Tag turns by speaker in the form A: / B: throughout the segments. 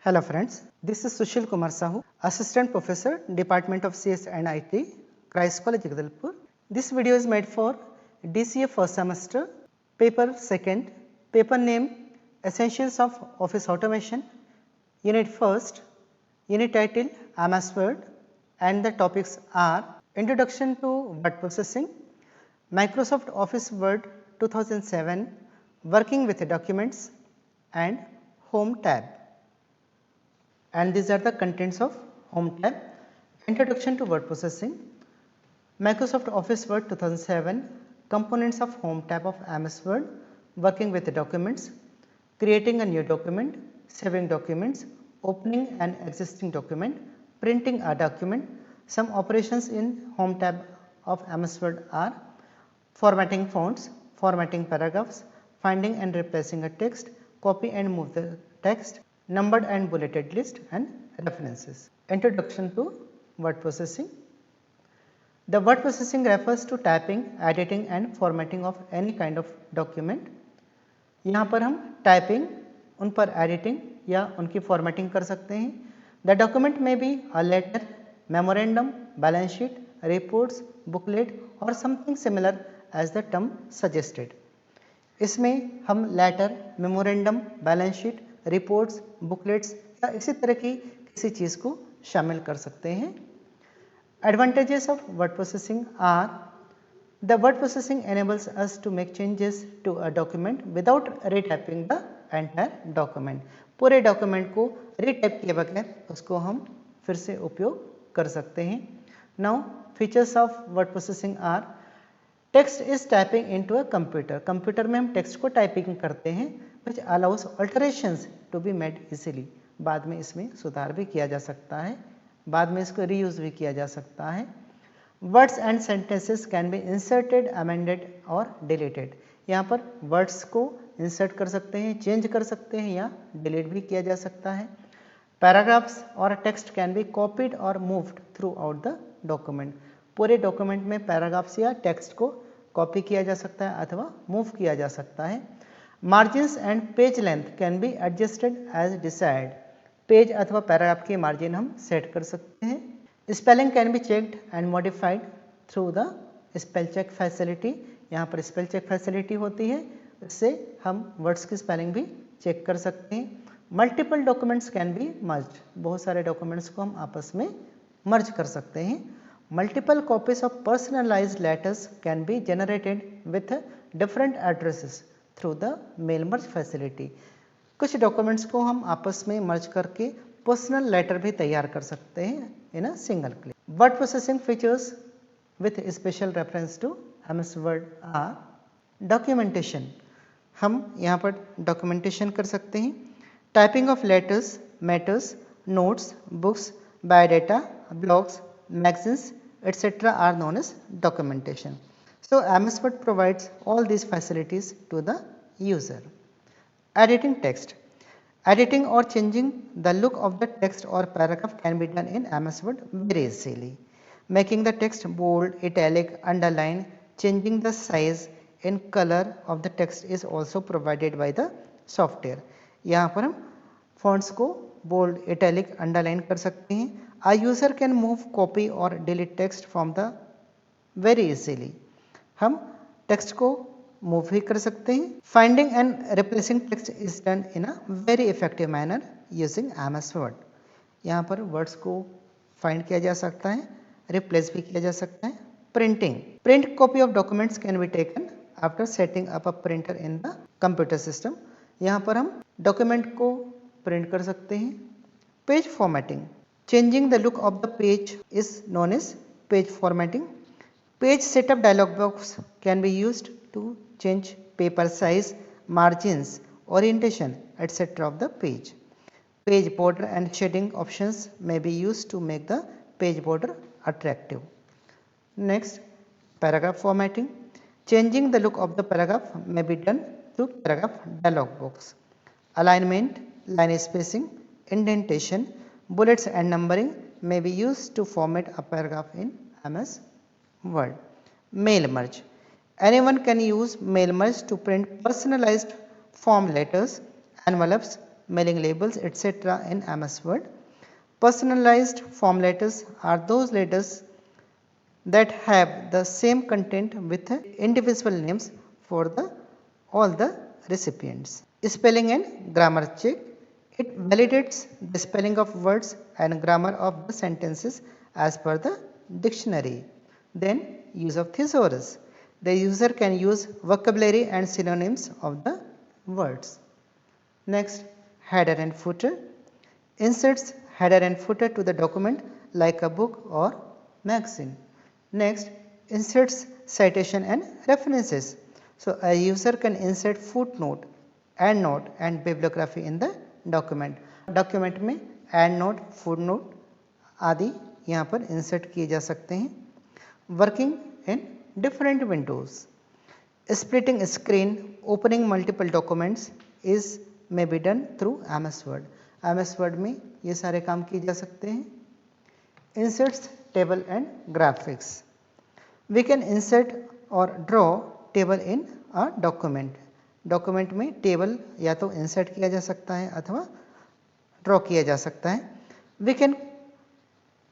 A: Hello friends, this is Sushil Kumar Sahu, Assistant Professor, Department of CS and IT, Christ College, Jagdalpur. This video is made for DCA first semester, paper second, paper name Essentials of Office Automation, Unit first, Unit title MS Word, and the topics are Introduction to Word Processing, Microsoft Office Word 2007, Working with Documents, and Home tab. And these are the contents of Home tab. Introduction to Word Processing, Microsoft Office Word 2007, Components of Home tab of MS Word, Working with Documents, Creating a new document, Saving documents, Opening an existing document, Printing a document. Some operations in Home tab of MS Word are formatting fonts, formatting paragraphs, finding and replacing a text, copy and move the text, numbered and bulleted list, and references. Introduction to word processing. The word processing refers to typing, editing and formatting of any kind of document. यहाँ पर हम typing, उन पर editing या उनकी formatting कर सकते हैं. द डॉक्यूमेंट में be a letter, memorandum, balance sheet, reports, booklet और something similar as the term suggested. इसमें हम letter, memorandum, balance sheet, reports, booklets या इसी तरह की किसी चीज़ को शामिल कर सकते हैं. Advantages of word processing are The word processing enables us to make changes to a document without retyping the entire document. पूरे डॉक्यूमेंट को रीटाइप किए बगैर उसको हम फिर से उपयोग कर सकते हैं. Now features of word processing are text is typing into a computer. Computer में हम टेक्स्ट को टाइपिंग करते हैं which allows alterations to be made easily. बाद में इसमें सुधार भी किया जा सकता है, बाद में इसको रीयूज भी किया जा सकता है. Words and sentences can be inserted, amended और डिलीटेड. यहाँ पर वर्ड्स को इंसर्ट कर सकते हैं, चेंज कर सकते हैं या डिलीट भी किया जा सकता है. पैराग्राफ्स और टेक्स्ट कैन बी कॉपीड और moved through out the document. पूरे डॉक्यूमेंट में पैराग्राफ्स या टेक्स्ट को कॉपी किया जा सकता है अथवा मूव किया जा सकता है. Margins and page length can be adjusted as decide. Page अथवा पैराग्राफ की मार्जिन हम सेट कर सकते हैं. Spelling can be checked and modified through the spell check facility. यहाँ पर स्पेल चेक फैसिलिटी होती है, इससे हम वर्ड्स की स्पेलिंग भी चेक कर सकते हैं. Multiple documents can B merged. बहुत सारे डॉक्यूमेंट्स को हम आपस में मर्ज कर सकते हैं. Multiple copies of personalised letters can be generated with different addresses through the mail merge facility. कुछ डॉक्यूमेंट्स को हम आपस में मर्ज करके पर्सनल लेटर भी तैयार कर सकते हैं in a single click. Word processing features with special reference to MS word are documentation. हम यहाँ पर डॉक्यूमेंटेशन कर सकते हैं. Typing of letters, matters, notes, books, biodata, blogs, magazines etc. are known as documentation. So MS Word provides all these facilities to the user. Editing text. Editing or changing the look of the text or paragraph can be done in MS Word very easily. Making the text bold, italic, underline, changing the size and color of the text is also provided by the software. यहाँ पर हम fonts को bold, italic, underline कर सकते हैं. A user can move, copy or delete text from the very easily. हम text को move भी कर सकते हैं. Finding and replacing text is done in a very effective manner using MS word. यहाँ पर वर्ड्स को फाइंड किया जा सकता है, रिप्लेस भी किया जा सकता है. Printing. Print copy of documents can be taken after setting up a printer in the computer system. यहाँ पर हम डॉक्यूमेंट को प्रिंट कर सकते हैं. Page formatting. Changing the look of the page is known as page formatting. Page setup dialog box can be used to change paper size, margins, orientation, etc. of the page. Page border and shading options may be used to make the page border attractive. Next, paragraph formatting. Changing the look of the paragraph may be done through paragraph dialog box. Alignment, line spacing, indentation, bullets and numbering may be used to format a paragraph in MS Word. Mail merge. Anyone can use mail merge to print personalized form letters, envelopes, mailing labels, etc. in MS Word. Personalized form letters are those letters that have the same content with individual names for all the recipients. Spelling and grammar check. It validates the spelling of words and grammar of the sentences as per the dictionary. Then use of thesaurus. The user can use vocabulary and synonyms of the words. Next, header and footer. Inserts header and footer to the document like a book or magazine. Next, inserts citation and references. So, a user can insert footnote, endnote and bibliography in the document. Document में and note, foot note आदि यहाँ पर insert किए जा सकते हैं. Working in different Windows. Splitting screen, opening multiple documents is may be done through MS Word. MS Word में ये सारे काम किए जा सकते हैं. Inserts table and graphics. We can insert or draw table in a document. Document में table या तो इंसर्ट किया जा सकता है अथवा ड्रॉ किया जा सकता है. We can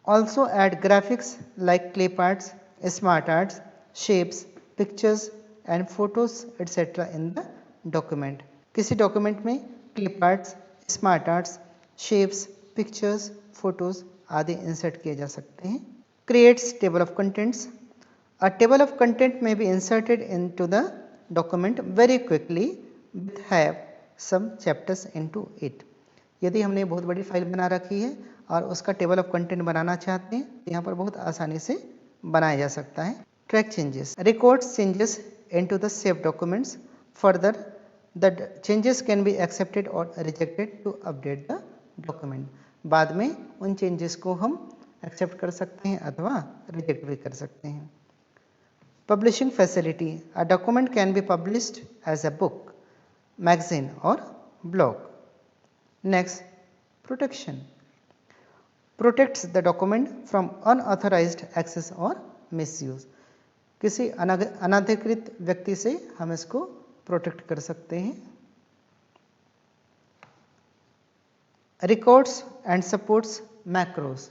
A: also add graphics like clip arts, smart arts, shapes, pictures and photos etc. in the document. किसी डॉक्यूमेंट में clip arts, smart arts, shapes, pictures, photos आदि इंसर्ट किए जा सकते हैं. Creates table of contents. A table of content may be inserted into the document very quickly with have some chapters into it. यदि हमने बहुत बड़ी फाइल बना रखी है और उसका टेबल ऑफ कंटेंट बनाना चाहते हैं तो यहाँ पर बहुत आसानी से बनाया जा सकता है. Track changes. Records changes into the saved documents. Further, the changes can be accepted or rejected to update the document. बाद में उन changes को हम accept कर सकते हैं अथवा reject भी कर सकते हैं. Publishing facility. A document can be published as a book, magazine or blog. Next, protection. Protects the document from unauthorized access or misuse. किसी अनधिकृत व्यक्ति से हम इसको प्रोटेक्ट कर सकते हैं. Records and supports macros.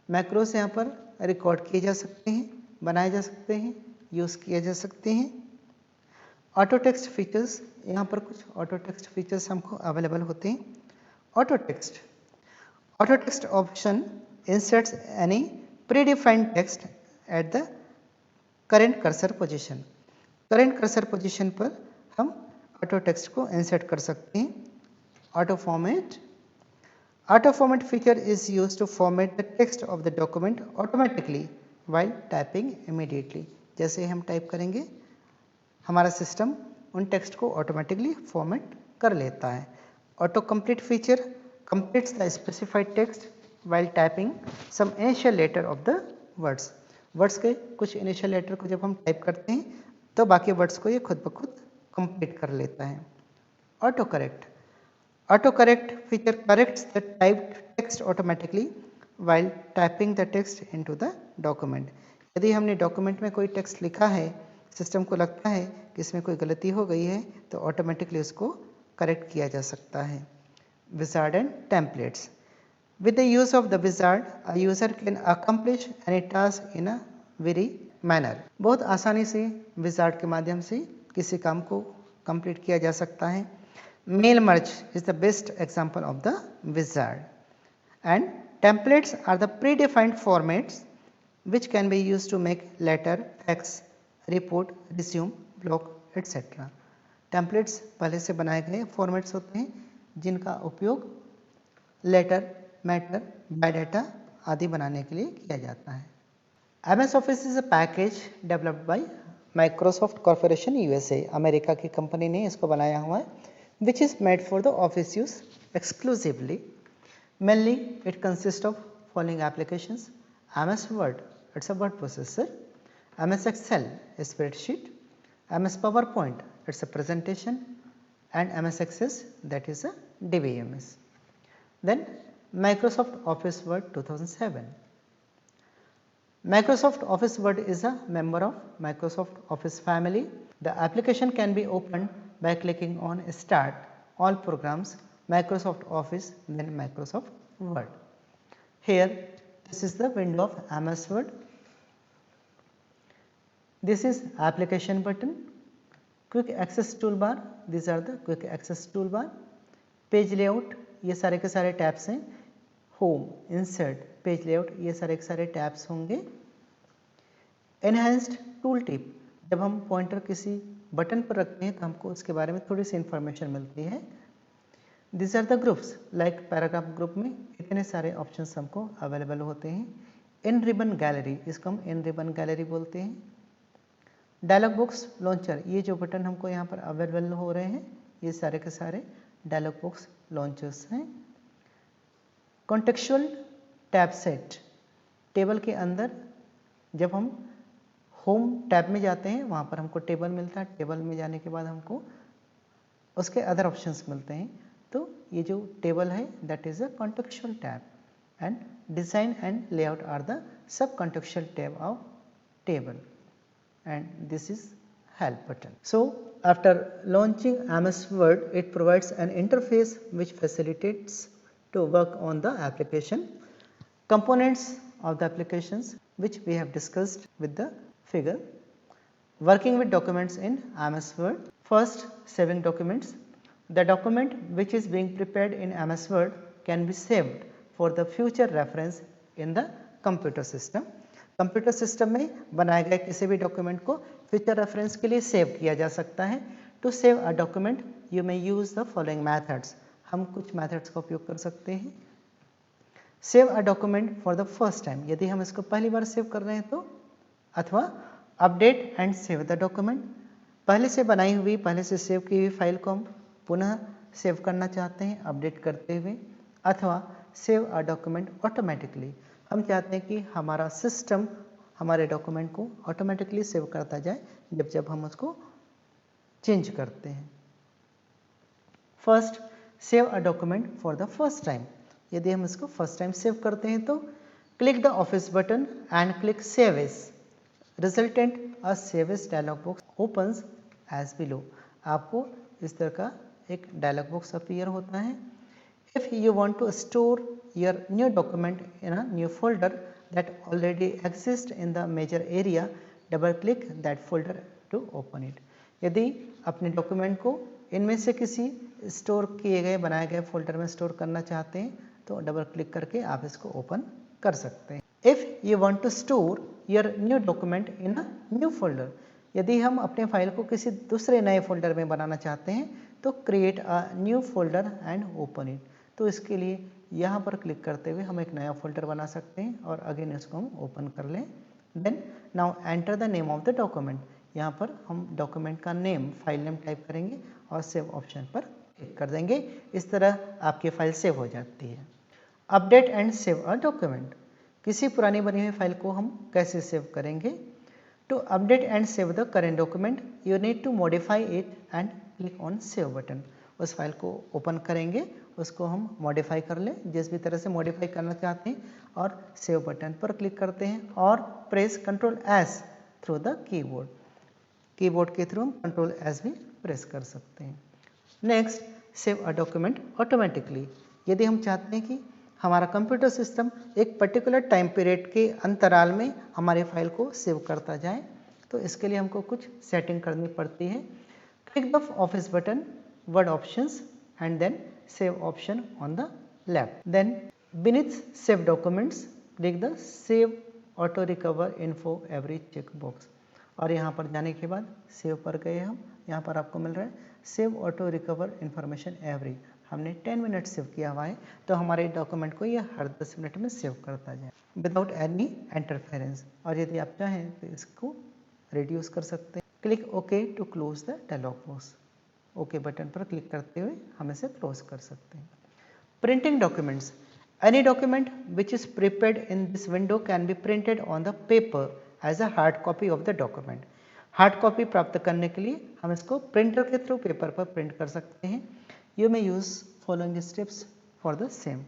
A: Macros यहाँ पर रिकॉर्ड किए जा सकते हैं, बनाए जा सकते हैं, यूज़ किए जा सकते हैं. Auto text features. यहाँ पर कुछ ऑटो टेक्स्ट फीचर्स हमको अवेलेबल होते हैं. Auto text option inserts any predefined text at the current cursor position. Current cursor position पर हम ऑटो टेक्स्ट को इंसर्ट कर सकते हैं. Auto format feature is used to format the text of the document automatically while typing immediately. जैसे हम type करेंगे हमारा सिस्टम उन टेक्स्ट को ऑटोमेटिकली फॉर्मेट कर लेता है. Auto complete feature completes the specified text while typing some initial letter of the words. Words के कुछ इनिशियल लेटर को जब हम टाइप करते हैं तो बाकी वर्ड्स को ये खुद ब खुद कंप्लीट कर लेता है. Auto correct feature corrects the typed text automatically while typing the text into the document. यदि हमने डॉक्यूमेंट में कोई टेक्स्ट लिखा है, सिस्टम को लगता है कि इसमें कोई गलती हो गई है तो ऑटोमेटिकली उसको करेक्ट किया जा सकता है. Wizard and templates. With the use of the wizard, a user can accomplish any task in a very manner. बहुत आसानी से wizard के माध्यम से किसी काम को complete किया जा सकता है. Mail merge is the best example of the wizard. And templates are the predefined formats which can be used to make letter, fax, report, resume, blog, etc. Templates पहले से बनाए गए formats होते हैं जिनका उपयोग letter, मैटर, बायोडाटा आदि बनाने के लिए किया जाता है. MS Office is a package developed by Microsoft Corporation USA. America की कंपनी ने इसको बनाया हुआ है. Which is made for the office use exclusively. Mainly it consist of following applications. MS Word, it's a word processor. MS Excel, spreadsheet. MS PowerPoint, it's a presentation. And MS Access, that is a DBMS. Then Microsoft Office Word 2007. Microsoft Office Word is a member of Microsoft Office family. The application can be opened by clicking on Start All Programs Microsoft Office, then Microsoft Word. Here, this is the window of MS Word. This is application button, quick access toolbar, these are the quick access toolbar, page layout, ये सारे के सारे tabs हैं, home, insert, page layout, ये सारे के सारे tabs होंगे। एनहांस्ड टूल टिप, जब हम पॉइंटर किसी बटन पर रखते हैं तो हमको उसके बारे में थोड़ी सी इंफॉर्मेशन मिलती है। This are the groups, like paragraph group में इतने सारे ऑप्शंस हमको अवेलेबल होते हैं। इन रिबन गैलरी, इसको हम इन रिबन गैलरी बोलते हैं। डायलॉग बॉक्स लॉन्चर, ये जो बटन हमको यहाँ पर अवेलेबल हो रहे हैं ये सारे के सारे डायलॉग बॉक्स लॉन्चर्स हैं। कॉन्टेक्चुअल टैब सेट, टेबल के अंदर जब हम होम टैब में जाते हैं वहाँ पर हमको टेबल मिलता है, टेबल में जाने के बाद हमको उसके अदर ऑप्शंस मिलते हैं। तो ये जो टेबल है that is a contextual tab, and design and layout are the sub contextual tab of table, and this is help button. So after launching MS Word, it provides an interface which facilitates to work on the application. Components of the applications which we have discussed with the figure. Working with documents in MS Word. First, saving documents. The document which is being prepared in MS Word can be saved for the future reference in the computer system. Computer system में बनाए गए किसी भी document को future reference के लिए save किया जा सकता है। To save a document you may use the following methods, हम कुछ मेथड्स का उपयोग कर सकते हैं। Save a document for the first time, यदि हम इसको पहली बार सेव कर रहे हैं तो, अथवा update and save the document, पहले से बनाई हुई पहले से सेव की हुई फाइल को हम पुनः सेव करना चाहते हैं अपडेट करते हुए, अथवा सेव अ डॉक्यूमेंट ऑटोमेटिकली, हम चाहते हैं कि हमारा सिस्टम हमारे डॉक्यूमेंट को ऑटोमेटिकली सेव करता जाए जब जब हम उसको चेंज करते हैं। First, save a document for the first time, यदि हम इसको फर्स्ट टाइम सेव करते हैं तो click the office button and click save as, resultant a save as dialog box opens as below, आपको इस तरह का एक डायलॉग बॉक्स अपीयर होता है। If you want to store your new document in a new folder that already exists in the major area, double click that folder to open it. यदि अपने document को इनमें से किसी स्टोर किए गए बनाए गए फोल्डर में स्टोर करना चाहते हैं तो डबल क्लिक करके आप इसको ओपन कर सकते हैं। If you want to store your new document in a new folder, यदि हम अपने फाइल को किसी दूसरे नए फोल्डर में बनाना चाहते हैं तो create a new folder and open it, तो इसके लिए यहाँ पर क्लिक करते हुए हम एक नया फोल्डर बना सकते हैं और अगेन इसको हम ओपन कर लें। Then now enter the name of the document, यहाँ पर हम डॉक्यूमेंट का नेम फाइल नेम टाइप करेंगे और सेव ऑप्शन पर क्लिक कर देंगे। इस तरह आपकी फाइल सेव हो जाती है। Update and save a document, किसी पुरानी बनी हुई फाइल को हम कैसे सेव करेंगे? To update and save the current document you need to modify it and click on save button, उस फाइल को ओपन करेंगे, उसको हम मॉडिफाई कर लें जिस भी तरह से मॉडिफाई करना चाहते हैं और सेव बटन पर क्लिक करते हैं और press control S through the keyboard, keyboard के थ्रू हम कंट्रोल एस भी प्रेस कर सकते हैं। Next, save a document automatically, यदि हम चाहते हैं कि हमारा कंप्यूटर सिस्टम एक पर्टिकुलर टाइम पीरियड के अंतराल में हमारे फाइल को सेव करता जाए तो इसके लिए हमको कुछ सेटिंग करनी पड़ती है। Click the office button, word options and then save option on the left. Then beneath save documents click the save auto recover info every checkbox, और यहाँ पर जाने के बाद सेव पर गए हम, यहाँ पर आपको मिल रहा है save auto recover information every, हमने 10 मिनट सेव किया हुआ है तो हमारे डॉक्यूमेंट को ये हर 10 मिनट में सेव करता जाए विदाउट एनी इंटरफेरेंस, और यदि आप चाहें तो इसको रिड्यूस कर सकते हैं। Click okay to close the dialog box, okay button पर क्लिक करते हुए हम इसे क्लोज कर सकते हैं। Printing documents, any document which is prepared in this window can be printed on the paper as a hard copy of the document. Hard copy प्राप्त करने के लिए हम इसको प्रिंटर के थ्रू पेपर पर प्रिंट कर सकते हैं। You may use following steps for the same,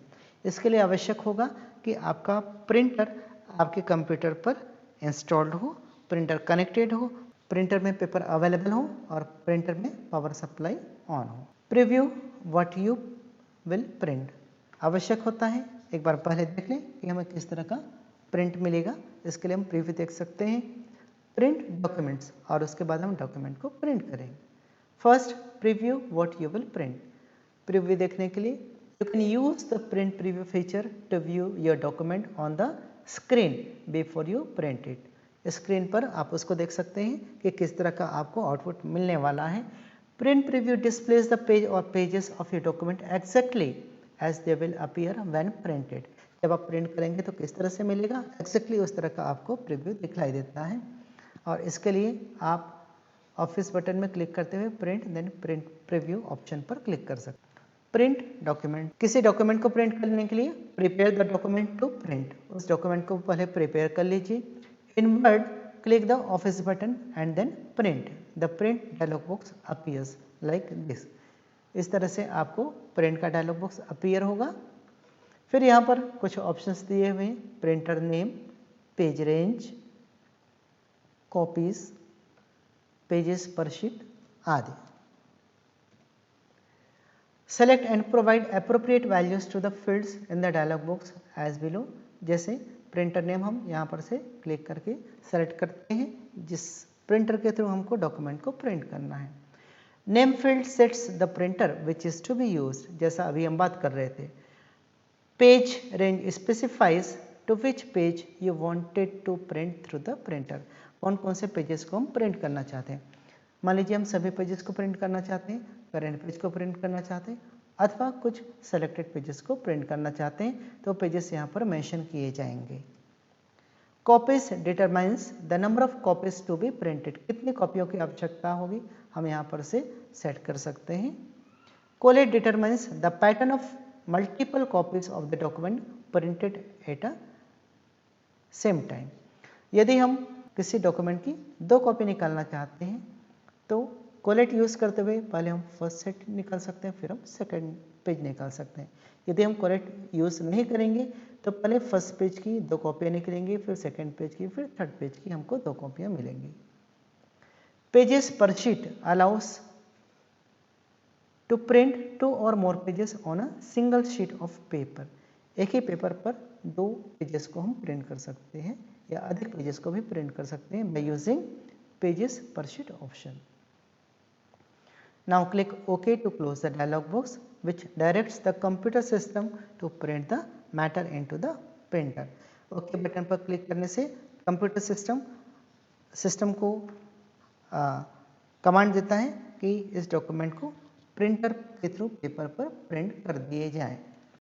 A: इसके लिए आवश्यक होगा कि आपका प्रिंटर आपके कंप्यूटर पर इंस्टॉल्ड हो, प्रिंटर कनेक्टेड हो, प्रिंटर में पेपर अवेलेबल हो और प्रिंटर में पावर सप्लाई ऑन हो। Preview what you will print. आवश्यक होता है एक बार पहले देख लें कि हमें किस तरह का प्रिंट मिलेगा। इसके लिए हम प्रीव्यू देख सकते हैं, प्रिंट डॉक्यूमेंट्स, और उसके बाद हम डॉक्यूमेंट को प्रिंट करेंगे। First preview what you will print. Preview देखने के लिए you can use the print preview feature to view your document on the screen before you print it. Screen पर आप उसको देख सकते हैं कि किस तरह का आपको आउटपुट मिलने वाला है। Print preview displays the page और pages of your document exactly as they will appear when printed. जब आप प्रिंट करेंगे तो किस तरह से मिलेगा, एग्जैक्टली उस तरह का आपको प्रीव्यू दिखलाई देता है। और इसके लिए आप ऑफिस बटन में क्लिक करते हुए print then print preview option पर क्लिक कर सकते हैं। प्रिंट डॉक्यूमेंट, किसी डॉक्यूमेंट को प्रिंट करने के लिए prepare the document to print, उस डॉक्यूमेंट को पहले प्रिपेयर कर लीजिए। In word click the office button and then print. The print dialog box appears like this. इस तरह से आपको प्रिंट का डायलॉग बॉक्स अपीयर होगा। फिर यहाँ पर कुछ ऑप्शंस दिए हुए हैं, printer name, page range, copies, pages per sheet आदि। Select and provide appropriate values to the fields in the dialog box as below. जैसे प्रिंटर नेम हम यहाँ पर से क्लिक करके सेलेक्ट करते हैं जिस प्रिंटर के थ्रू हमको डॉक्यूमेंट को प्रिंट करना है। Name field sets the printer which is to be use, जैसा अभी हम बात कर रहे थे। Page range specifies to which page you wanted to print through the printer. कौन कौन से पेजेस को हम प्रिंट करना चाहते हैं। मान लीजिए हम सभी पेजेस को प्रिंट करना चाहते हैं, करेंट पेज को प्रिंट करना चाहते हैं, अथवा कुछ सेलेक्टेड पेजेस को प्रिंट करना चाहते हैं, तो पेजेस यहाँ पर मेंशन किए जाएंगे। Copies determines the number of copies to be printed, कितनी कॉपियों की आवश्यकता होगी हम यहाँ पर से सेट कर सकते हैं। Collate determines the pattern of multiple copies of the document printed at a same time. यदि हम किसी डॉक्यूमेंट की 2 कॉपी निकालना चाहते हैं तो कोलेट यूज़ करते हुए पहले हम फर्स्ट सेट निकाल सकते हैं, फिर हम सेकंड पेज निकाल सकते हैं। यदि हम कोलेट यूज़ नहीं करेंगे तो पहले फर्स्ट पेज की 2 कॉपियाँ निकलेंगी, फिर सेकंड पेज की, फिर थर्ड पेज की हमको 2 कॉपियाँ मिलेंगी। Pages per sheet allow us to print 2 और more pages on a single sheet of paper. एक ही पेपर पर 2 पेजेस को हम प्रिंट कर सकते हैं या अधिक पेजेस को भी प्रिंट कर सकते हैं by using pages per sheet option. Now click OK to close the dialog box which directs the computer system to print the matter into the printer. OK button पर क्लिक करने से computer system को command देता है कि इस document को printer के थ्रू पेपर पर प्रिंट कर दिए जाएं।